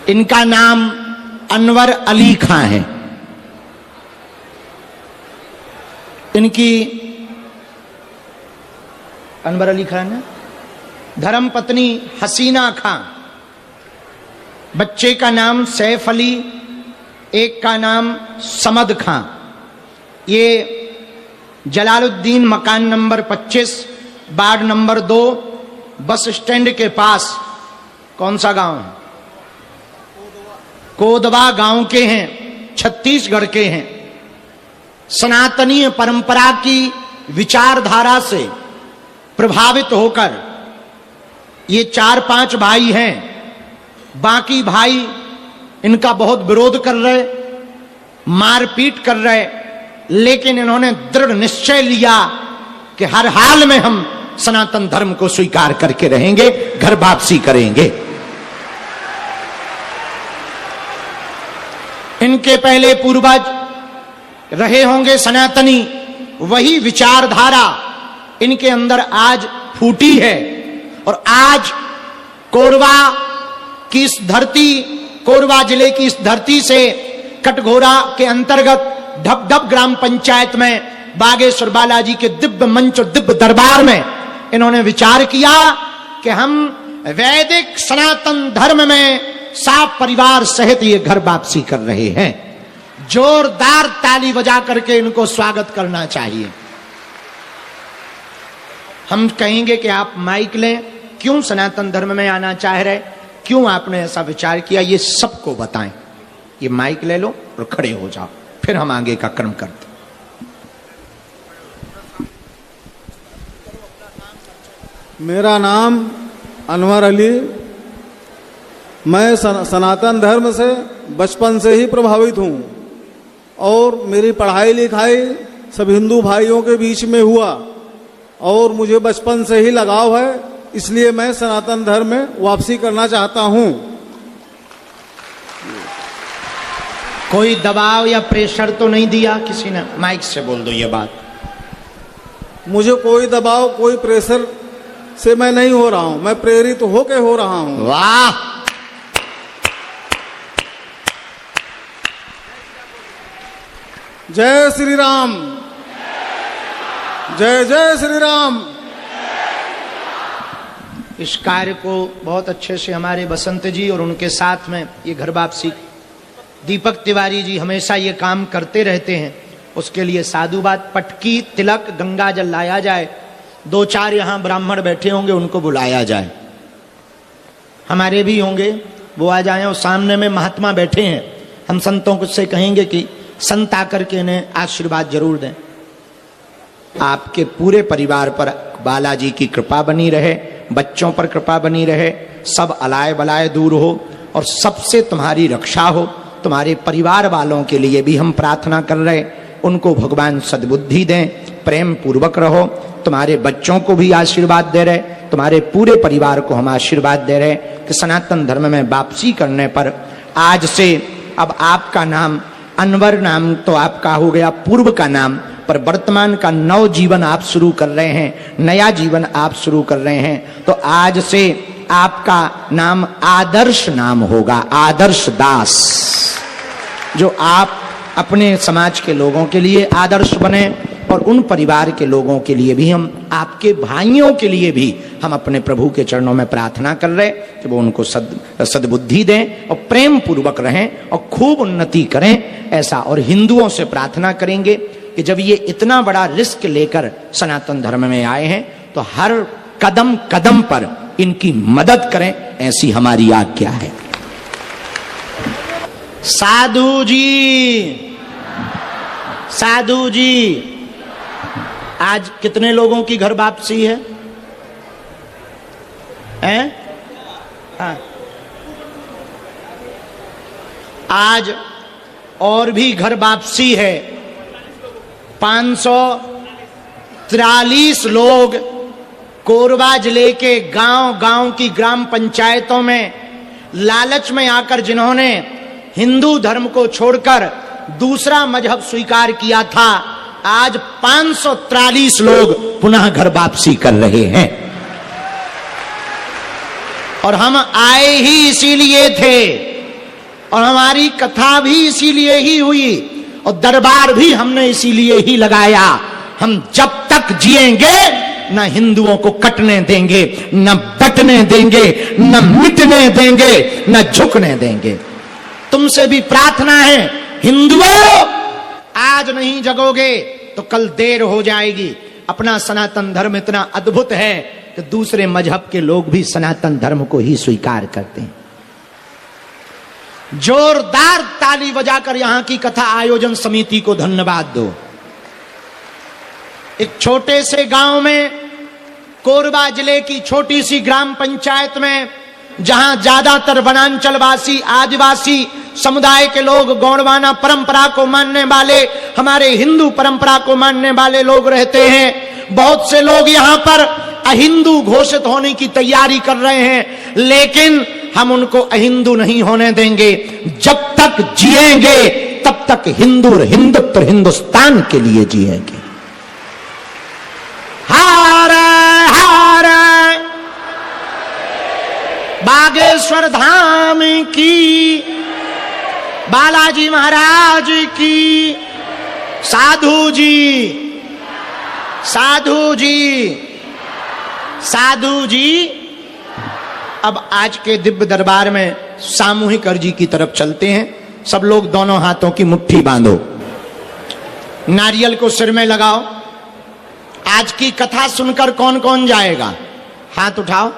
इनका नाम अनवर अली खां है। इनकी अनवर अली खान है, धर्म पत्नी हसीना खां, बच्चे का नाम सैफ अली, एक का नाम समद खां। ये जलालुद्दीन मकान number 25 ward number 2 bus stand के पास, कौन सा गांव है, कोदवा गांव के हैं, छत्तीसगढ़ के हैं। सनातनीय परंपरा की विचारधारा से प्रभावित होकर ये 4-5 भाई हैं। बाकी भाई इनका बहुत विरोध कर रहे, मारपीट कर रहे, लेकिन इन्होंने दृढ़ निश्चय लिया कि हर हाल में हम सनातन धर्म को स्वीकार करके रहेंगे, घर वापसी करेंगे। इनके पहले पूर्वज रहे होंगे सनातनी, वही विचारधारा इनके अंदर आज फूटी है। और आज कोरबा की इस धरती, कोरबा जिले की इस धरती से कटघोरा के अंतर्गत ढबढब ग्राम पंचायत में बागेश्वर बालाजी के दिव्य मंच और दिव्य दरबार में इन्होंने विचार किया कि हम वैदिक सनातन धर्म में साफ परिवार सहित ये घर वापसी कर रहे हैं। जोरदार ताली बजा करके इनको स्वागत करना चाहिए। हम कहेंगे कि आप माइक लें, क्यों सनातन धर्म में आना चाह रहे, क्यों आपने ऐसा विचार किया, ये सबको बताएं। ये माइक ले लो और खड़े हो जाओ, फिर हम आगे का क्रम करते। मेरा नाम अनवर अली, मैं सनातन धर्म से बचपन से ही प्रभावित हूँ और मेरी पढ़ाई लिखाई सब हिंदू भाइयों के बीच में हुआ और मुझे बचपन से ही लगाव है, इसलिए मैं सनातन धर्म में वापसी करना चाहता हूँ। कोई दबाव या प्रेशर तो नहीं दिया किसी ने? माइक से बोल दो ये बात। मुझे कोई दबाव, कोई प्रेशर से मैं नहीं हो रहा हूँ, मैं प्रेरित होके हो रहा हूँ। वाह, जय श्री राम, जय जय श्री राम। इस कार्य को बहुत अच्छे से हमारे बसंत जी और उनके साथ में ये घर वापसी दीपक तिवारी जी हमेशा ये काम करते रहते हैं। उसके लिए साधुवाद, पटकी, तिलक, गंगा जल लाया जाए, 2-4 यहाँ ब्राह्मण बैठे होंगे उनको बुलाया जाए, हमारे भी होंगे वो आ जाएं। और सामने में महात्मा बैठे हैं, हम संतों को से कहेंगे कि संत आकर के इन्हें आशीर्वाद जरूर दें। आपके पूरे परिवार पर बालाजी की कृपा बनी रहे, बच्चों पर कृपा बनी रहे, सब अलाय बलाय दूर हो और सबसे तुम्हारी रक्षा हो। तुम्हारे परिवार वालों के लिए भी हम प्रार्थना कर रहे, उनको भगवान सद्बुद्धि दें, प्रेम पूर्वक रहो। तुम्हारे बच्चों को भी आशीर्वाद दे रहे, तुम्हारे पूरे परिवार को हम आशीर्वाद दे रहे कि सनातन धर्म में वापसी करने पर आज से अब आपका नाम अनवर नाम तो आपका हो गया पूर्व का नाम, पर वर्तमान का नव जीवन आप शुरू कर रहे हैं, नया जीवन आप शुरू कर रहे हैं। तो आज से आपका नाम आदर्श नाम होगा, आदर्श दास, जो आप अपने समाज के लोगों के लिए आदर्श बने और उन परिवार के लोगों के लिए भी, हम आपके भाइयों के लिए भी हम अपने प्रभु के चरणों में प्रार्थना कर रहे कि वो उनको सद्बुद्धि दें और प्रेम पूर्वक रहें और खूब उन्नति करें ऐसा। और हिंदुओं से प्रार्थना करेंगे कि जब ये इतना बड़ा रिस्क लेकर सनातन धर्म में आए हैं तो हर कदम कदम पर इनकी मदद करें, ऐसी हमारी आज्ञा है। साधु जी, साधु जी, आज कितने लोगों की घर वापसी है? हाँ, आज और भी घर वापसी है। 543 लोग कोरबा जिले के गांव-गांव की ग्राम पंचायतों में लालच में आकर जिन्होंने हिंदू धर्म को छोड़कर दूसरा मजहब स्वीकार किया था, आज 543 लोग पुनः घर वापसी कर रहे हैं। और हम आए ही इसीलिए थे और हमारी कथा भी इसीलिए ही हुई और दरबार भी हमने इसीलिए ही लगाया। हम जब तक जिएंगे न हिंदुओं को कटने देंगे, न बटने देंगे, न मिटने देंगे, न झुकने देंगे। तुमसे भी प्रार्थना है, हिंदुओं आज नहीं जगोगे तो कल देर हो जाएगी। अपना सनातन धर्म इतना अद्भुत है कि दूसरे मजहब के लोग भी सनातन धर्म को ही स्वीकार करते हैं। जोरदार ताली बजाकर यहां की कथा आयोजन समिति को धन्यवाद दो। एक छोटे से गांव में, कोरबा जिले की छोटी सी ग्राम पंचायत में, जहां ज्यादातर वनांचलवासी आदिवासी समुदाय के लोग, गौड़वाना परंपरा को मानने वाले, हमारे हिंदू परंपरा को मानने वाले लोग रहते हैं। बहुत से लोग यहां पर अहिंदू घोषित होने की तैयारी कर रहे हैं, लेकिन हम उनको अहिंदू नहीं होने देंगे। जब तक जिएंगे तब तक हिंदू और हिंदुत्व हिंदुस्तान के लिए जिएंगे। हार हार बागेश्वर धाम की, बालाजी महाराज की, साधु जी, साधु जी, साधु जी। अब आज के दिव्य दरबार में सामूहिक अर्जी की तरफ चलते हैं। सब लोग दोनों हाथों की मुट्ठी बांधो, नारियल को सिर में लगाओ। आज की कथा सुनकर कौन कौन जाएगा? हाथ उठाओ।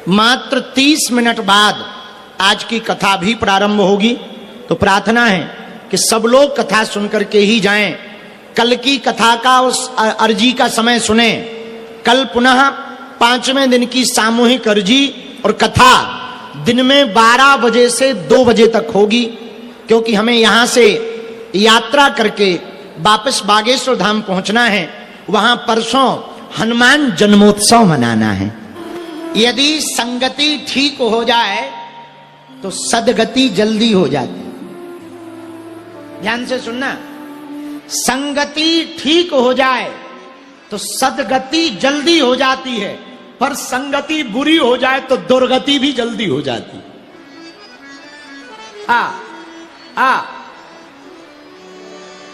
मात्र 30 मिनट बाद आज की कथा भी प्रारंभ होगी, तो प्रार्थना है कि सब लोग कथा सुनकर के ही जाएं। कल की कथा का उस अर्जी का समय सुने। कल पुनः 5वें दिन की सामूहिक अर्जी और कथा दिन में 12 बजे से 2 बजे तक होगी, क्योंकि हमें यहां से यात्रा करके वापस बागेश्वर धाम पहुंचना है। वहां परसों हनुमान जन्मोत्सव मनाना है। यदि संगति ठीक हो जाए तो सदगति जल्दी हो जाती। ध्यान से सुनना, संगति ठीक हो जाए तो सदगति जल्दी हो जाती है, पर संगति बुरी हो जाए तो दुर्गति भी जल्दी हो जाती।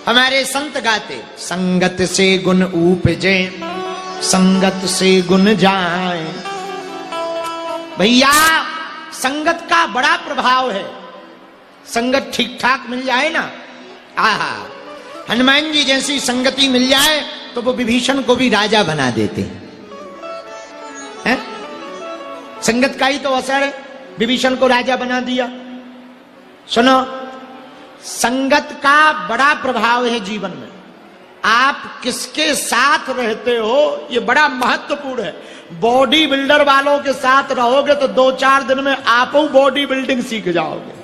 हमारे संत गाते, संगत से गुण उपजे, संगत से गुण जाए। भैया संगत का बड़ा प्रभाव है। संगत ठीक ठाक मिल जाए ना, आहा, हनुमान जी जैसी संगति मिल जाए तो वो विभीषण को भी राजा बना देते हैं। संगत का ही तो असर है, विभीषण को राजा बना दिया। सुनो, संगत का बड़ा प्रभाव है जीवन में। आप किसके साथ रहते हो ये बड़ा महत्वपूर्ण है। बॉडी बिल्डर वालों के साथ रहोगे तो 2-4 दिन में आप बॉडी बिल्डिंग सीख जाओगे।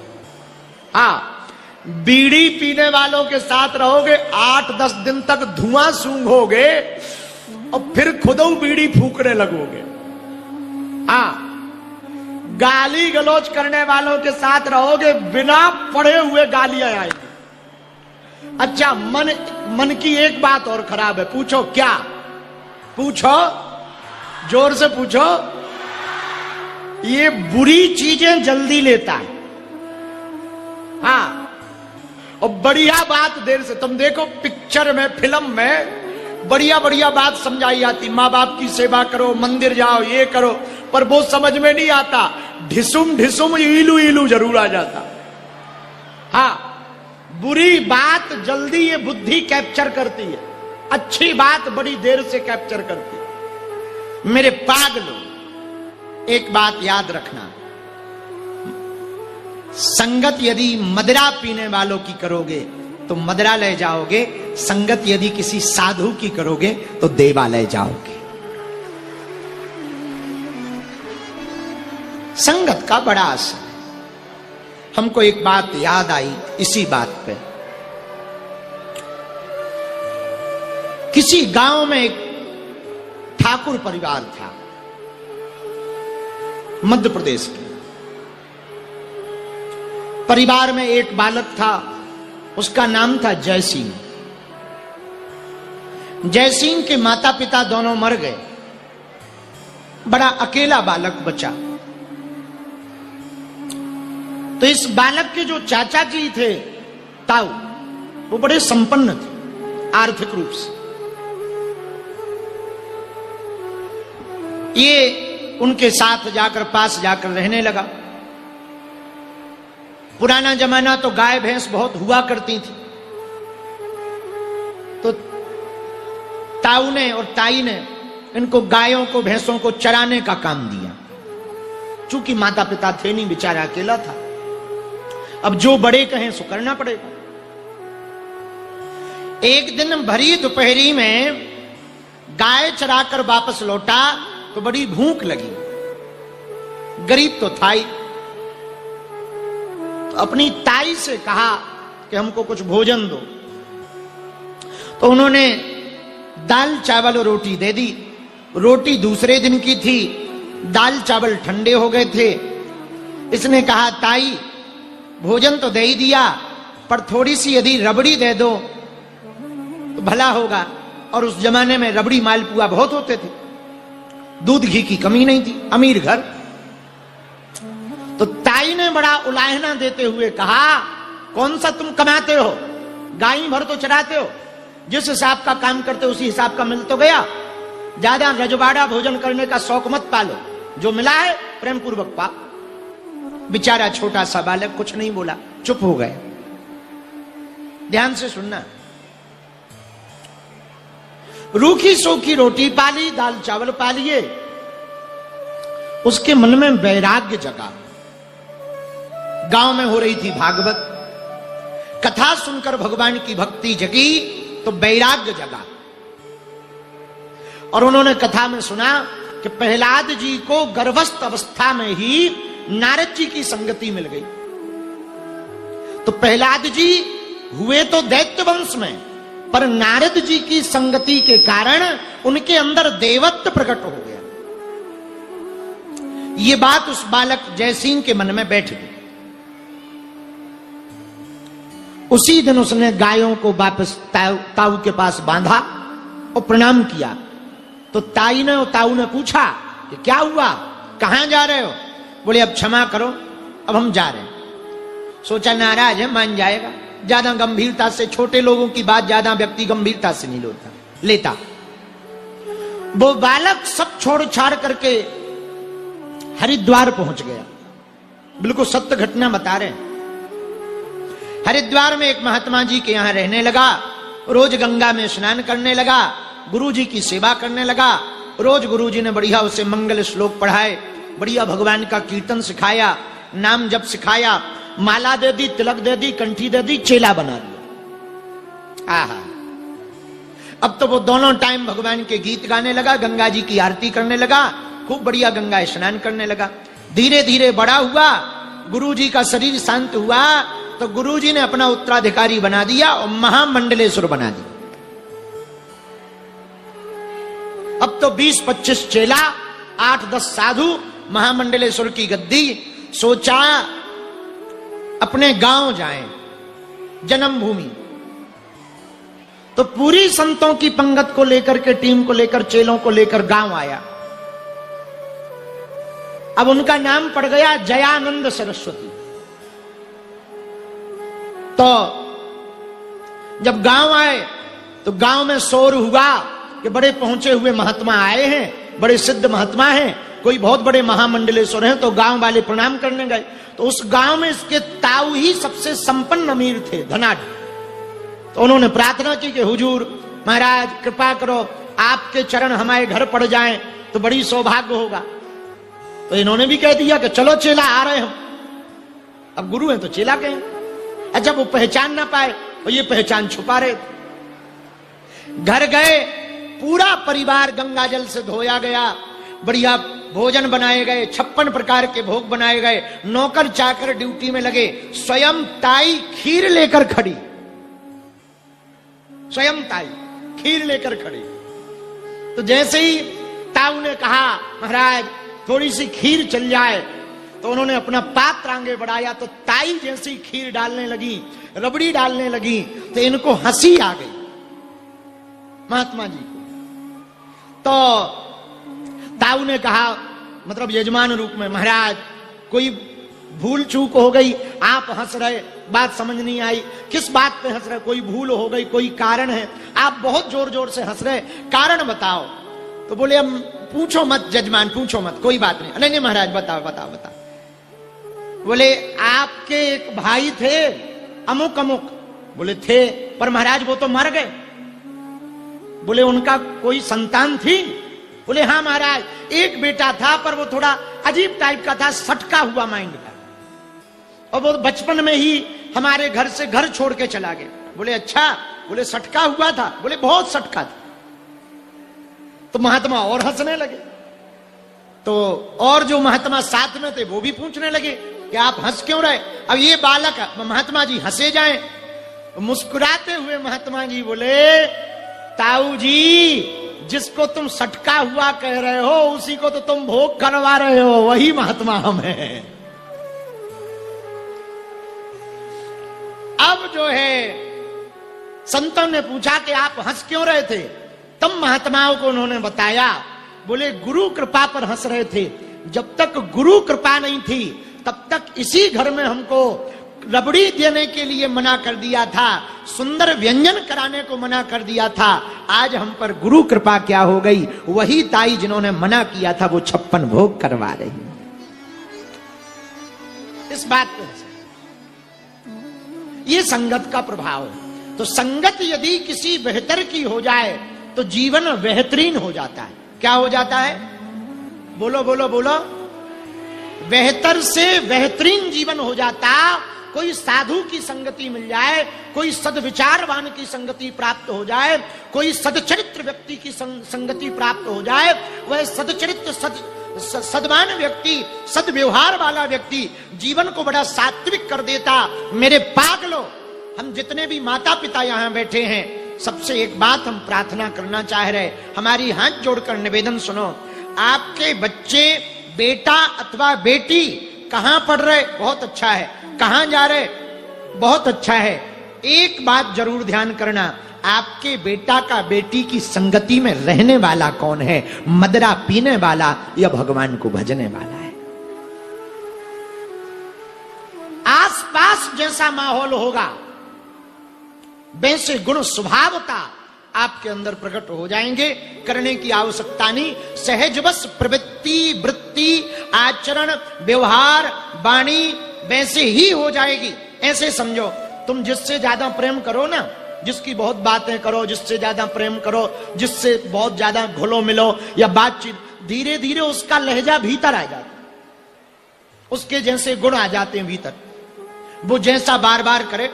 बीड़ी पीने वालों के साथ रहोगे, 8-10 दिन तक धुआं सूंघोगे और फिर खुद बीड़ी फूकने लगोगे। गाली गलौज करने वालों के साथ रहोगे, बिना पढ़े हुए गालियां आएंगी। अच्छा, मन की एक बात और खराब है। पूछो क्या? पूछो, जोर से पूछो। ये बुरी चीजें जल्दी लेता है। और बढ़िया बात देर से। तुम देखो पिक्चर में, फिल्म में बढ़िया बढ़िया बात समझाई जाती, माँ बाप की सेवा करो, मंदिर जाओ, ये करो, पर वो समझ में नहीं आता। ढिसुम ढिसुम इलू इलू जरूर आ जाता। बुरी बात जल्दी ये बुद्धि कैप्चर करती है, अच्छी बात बड़ी देर से कैप्चर करती है। मेरे पागलों, एक बात याद रखना, संगत यदि मदिरा पीने वालों की करोगे तो मदिरालय जाओगे, संगत यदि किसी साधु की करोगे तो देवालय जाओगे। संगत का बड़ा असर है। हमको एक बात याद आई इसी बात पे। किसी गांव में एक ठाकुर परिवार था, मध्य प्रदेश के। परिवार में एक बालक था, उसका नाम था जय सिंह। जय सिंह के माता पिता दोनों मर गए, बड़ा अकेला बालक बचा। तो इस बालक के जो चाचा जी थे ताऊ, वो बड़े संपन्न थे आर्थिक रूप से। ये उनके साथ जाकर पास जाकर रहने लगा। पुराना जमाना तो गाय भैंस बहुत हुआ करती थी, तो ताऊ ने और ताई ने इनको गायों को भैंसों को चराने का काम दिया। चूंकि माता पिता थे नहीं, बेचारा अकेला था, अब जो बड़े कहें सो करना पड़ेगा। एक दिन भरी दोपहरी में गाय चराकर वापस लौटा तो बड़ी भूख लगी, गरीब तो था ही, तो अपनी ताई से कहा कि हमको कुछ भोजन दो। तो उन्होंने दाल चावल और रोटी दे दी। रोटी दूसरे दिन की थी, दाल चावल ठंडे हो गए थे। इसने कहा ताई भोजन तो दे ही दिया, पर थोड़ी सी यदि रबड़ी दे दो तो भला होगा। और उस जमाने में रबड़ी मालपुआ बहुत होते थे, दूध घी की कमी नहीं थी, अमीर घर। तो ताई ने बड़ा उलाहना देते हुए कहा कौन सा तुम कमाते हो, गाय भर तो चराते हो, जिस हिसाब का काम करते हो उसी हिसाब का मिल तो गया। ज्यादा रजवाड़ा भोजन करने का शौक मत पालो, जो मिला है प्रेम पूर्वक पा। बेचारा छोटा सा बालक कुछ नहीं बोला, चुप हो गया। ध्यान से सुनना। रूखी सूखी रोटी पाली, दाल चावल पालिए, उसके मन में वैराग्य जगा। गांव में हो रही थी भागवत कथा, सुनकर भगवान की भक्ति जगी तो वैराग्य जगा। और उन्होंने कथा में सुना कि प्रहलाद जी को गर्भस्थ अवस्था में ही नारद जी की संगति मिल गई। तो प्रहलाद जी हुए तो दैत्य वंश में, पर नारद जी की संगति के कारण उनके अंदर देवत्व प्रकट हो गया। ये बात उस बालक जयसिंह के मन में बैठ गई। उसी दिन उसने गायों को वापस ताऊ के पास बांधा और प्रणाम किया। तो ताई ने और ताऊ ने पूछा कि क्या हुआ, कहां जा रहे हो? बोले अब क्षमा करो, अब हम जा रहे हैं। सोचा नाराज है, मान जाएगा। ज्यादा गंभीरता से, छोटे लोगों की बात ज्यादा व्यक्ति गंभीरता से नहीं लेता। वो बालक सब छोड़ छाड़ करके हरिद्वार पहुंच गया। बिल्कुल सत्य घटना बता रहे हैं। हरिद्वार में एक महात्मा जी के यहां रहने लगा, रोज गंगा में स्नान करने लगा, गुरु जी की सेवा करने लगा। रोज गुरु जी ने बढ़िया उसे मंगल श्लोक पढ़ाए, बढ़िया भगवान का कीर्तन सिखाया, नाम जप सिखाया, माला दे दी, तिलक दे दी, कंठी दे दी, चेला बना दिया। आहा, अब तो वो दोनों टाइम भगवान के गीत गाने लगा, गंगा जी की आरती करने लगा, खूब बढ़िया गंगा स्नान करने लगा। धीरे धीरे बड़ा हुआ, गुरु जी का शरीर शांत हुआ तो गुरु जी ने अपना उत्तराधिकारी बना दिया और महामंडलेश्वर बना दिया। अब तो 20-25 चेला, 8-10 साधु, महामंडलेश्वर की गद्दी। सोचा अपने गांव जाएं, जन्मभूमि। तो पूरी संतों की पंगत को लेकर के, टीम को लेकर, चेलों को लेकर गांव आया। अब उनका नाम पड़ गया जयानंद सरस्वती। तो जब गांव आए तो गांव में शोर हुआ कि बड़े पहुंचे हुए महात्मा आए हैं, बड़े सिद्ध महात्मा हैं, कोई बहुत बड़े महामंडलेश्वर हैं। तो गांव वाले प्रणाम करने गए। तो उस गांव में इसके ताऊ ही सबसे संपन्न अमीर थे, धनाढ्य। तो उन्होंने प्रार्थना की कि हुजूर महाराज कृपा करो, आपके चरण हमारे घर पड़ जाएं तो बड़ी सौभाग्य होगा। तो इन्होंने भी कह दिया कि चलो चेला आ रहे हम। अब गुरु हैं तो चेला कहें। जब वो पहचान ना पाए और ये पहचान छुपा रहे थे। घर गए, पूरा परिवार गंगा जल से धोया गया, बढ़िया भोजन बनाए गए, 56 प्रकार के भोग बनाए गए। नौकर चाकर ड्यूटी में लगे। स्वयं ताई खीर लेकर खड़ी, स्वयं ताई खीर लेकर खड़ी। तो जैसे ही ताऊ ने कहा महाराज थोड़ी सी खीर चल जाए, तो उन्होंने अपना पात्र आगे बढ़ाया। तो ताई जैसी खीर डालने लगी, रबड़ी डालने लगी, तो इनको हंसी आ गई महात्मा जी को। तो ताऊ ने कहा, मतलब यजमान रूप में, महाराज कोई भूल चूक हो गई, आप हंस रहे, बात समझ नहीं आई, किस बात पे हंस रहे, कोई भूल हो गई, कोई कारण है, आप बहुत जोर जोर से हंस रहे, कारण बताओ। तो बोले हम पूछो मत जजमान, पूछो मत, कोई बात नहीं। नहीं नहीं महाराज बताओ बताओ बताओ। बोले आपके एक भाई थे अमुक अमुक। बोले थे, पर महाराज वो तो मर गए। बोले उनका कोई संतान थी? बोले हाँ महाराज, एक बेटा था, पर वो थोड़ा अजीब टाइप का था, सटका हुआ माइंड का, और वो बचपन में ही हमारे घर से घर छोड़ के चला गया। बोले अच्छा, बोले सटका हुआ था? बोले बहुत सटका था। तो महात्मा और हंसने लगे। तो और जो महात्मा साथ में थे वो भी पूछने लगे कि आप हंस क्यों रहे? अब ये बालक, महात्मा जी हंसे जाएं, मुस्कुराते हुए महात्मा जी बोले ताऊ जी, जिसको तुम सटका हुआ कह रहे हो उसी को तो तुम भोग करवा रहे हो, वही महात्मा हम हैं। अब जो है संतों ने पूछा कि आप हंस क्यों रहे थे? तब महात्माओं को उन्होंने बताया, बोले गुरु कृपा पर हंस रहे थे। जब तक गुरु कृपा नहीं थी तब तक इसी घर में हमको रबड़ी देने के लिए मना कर दिया था, सुंदर व्यंजन कराने को मना कर दिया था। आज हम पर गुरु कृपा क्या हो गई, वही ताई जिन्होंने मना किया था वो 56 भोग करवा रही है। इस बात पे ये संगत का प्रभाव है। तो संगत यदि किसी बेहतर की हो जाए तो जीवन बेहतरीन हो जाता है। क्या हो जाता है? बोलो बोलो बोलो। बेहतर से बेहतरीन जीवन हो जाता। कोई साधु की संगति मिल जाए, कोई सदविचारवान की संगति प्राप्त हो जाए, कोई सदचरित्र व्यक्ति की संगति प्राप्त हो जाए, वह सदचरित्र सदमान व्यक्ति, सदव्यवहार वाला व्यक्ति जीवन को बड़ा सात्विक कर देता। मेरे पागलों, हम जितने भी माता पिता यहां बैठे हैं, सबसे एक बात हम प्रार्थना करना चाह रहे, हमारी हाथ जोड़कर निवेदन सुनो। आपके बच्चे, बेटा अथवा बेटी कहां पढ़ रहे? बहुत अच्छा है। कहां जा रहे? बहुत अच्छा है। एक बात जरूर ध्यान करना, आपके बेटा का बेटी की संगति में रहने वाला कौन है? मदरा पीने वाला या भगवान को भजने वाला है? आसपास जैसा माहौल होगा वैसे गुण स्वभावता आपके अंदर प्रकट हो जाएंगे। करने की आवश्यकता नहीं, सहजवश प्रवृत्ति, वृत्ति, आचरण, व्यवहार, वाणी वैसे ही हो जाएगी। ऐसे समझो, तुम जिससे ज्यादा प्रेम करो ना, जिसकी बहुत बातें करो, जिससे ज्यादा प्रेम करो, जिससे बहुत ज्यादा घुलो मिलो या बातचीत, धीरे धीरे उसका लहजा भीतर आ जाता, उसके जैसे गुण आ जाते हैं भीतर। वो जैसा बार बार करे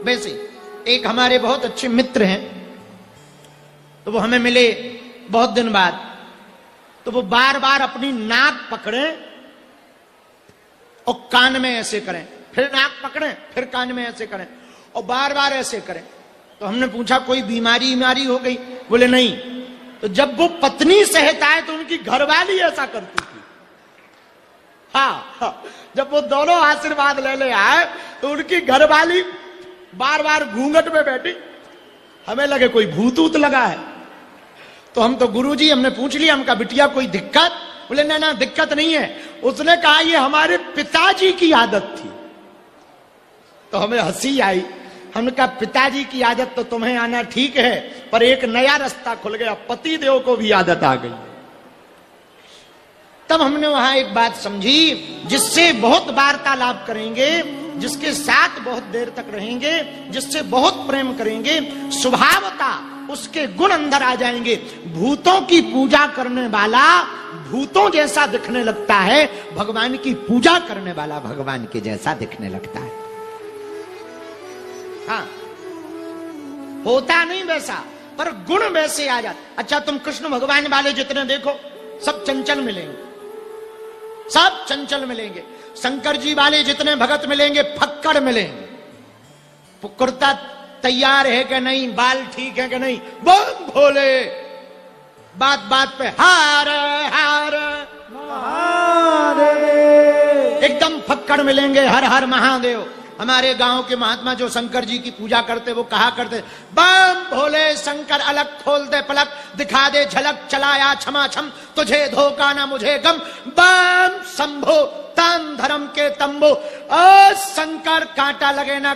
वैसे। एक हमारे बहुत अच्छे मित्र हैं, तो वो हमें मिले बहुत दिन बाद, तो वो बार बार अपनी नाक पकड़े और कान में ऐसे करें, फिर नाक पकड़ें, फिर कान में ऐसे करें और बार बार ऐसे करें। तो हमने पूछा कोई बीमारी हो गई? बोले नहीं। तो जब वो पत्नी सहता है तो उनकी घरवाली ऐसा करती थी। हाँ, जब वो दोनों आशीर्वाद ले आए तो उनकी घरवाली बार बार घूंघट में बैठी। हमें लगे कोई भूत ऊत लगा है। तो हम तो गुरुजी, हमने पूछ लिया, हमका बिटिया कोई दिक्कत? बोले ना ना दिक्कत नहीं है। उसने कहा ये हमारे पिताजी की आदत थी। तो हमें हंसी आई। हमने कहा पिताजी की आदत तो तुम्हें आना ठीक है, पर एक नया रास्ता खुल गया, पति देव को भी आदत आ गई। तब हमने वहां एक बात समझी, जिससे बहुत वार्तालाप करेंगे, जिसके साथ बहुत देर तक रहेंगे, जिससे बहुत प्रेम करेंगे, स्वभावता उसके गुण अंदर आ जाएंगे। भूतों की पूजा करने वाला भूतों जैसा दिखने लगता है, भगवान की पूजा करने वाला भगवान के जैसा दिखने लगता है। हाँ, होता नहीं वैसा, पर गुण वैसे आ जाते। अच्छा, तुम कृष्ण भगवान वाले जितने देखो सब चंचल मिलेंगे, सब चंचल मिलेंगे। शंकर जी वाले जितने भगत मिलेंगे फक्कड़ मिलेंगे। कुर्ता तैयार है कि नहीं, बाल ठीक है कि नहीं, बम भोले, बात बात पे हार हार महादेव, एकदम फक्कड़ मिलेंगे, हर हर महादेव। हमारे गांव के महात्मा जो शंकर जी की पूजा करते वो कहा करते, बम भोले शंकर अलग खोल दे पलक, दिखा दे झलक चलाया क्षमा छम, तुझे धोखा ना मुझे गम, बम शंभो तान धर्म के तंबो। ओ शंकर कांटा लगे ना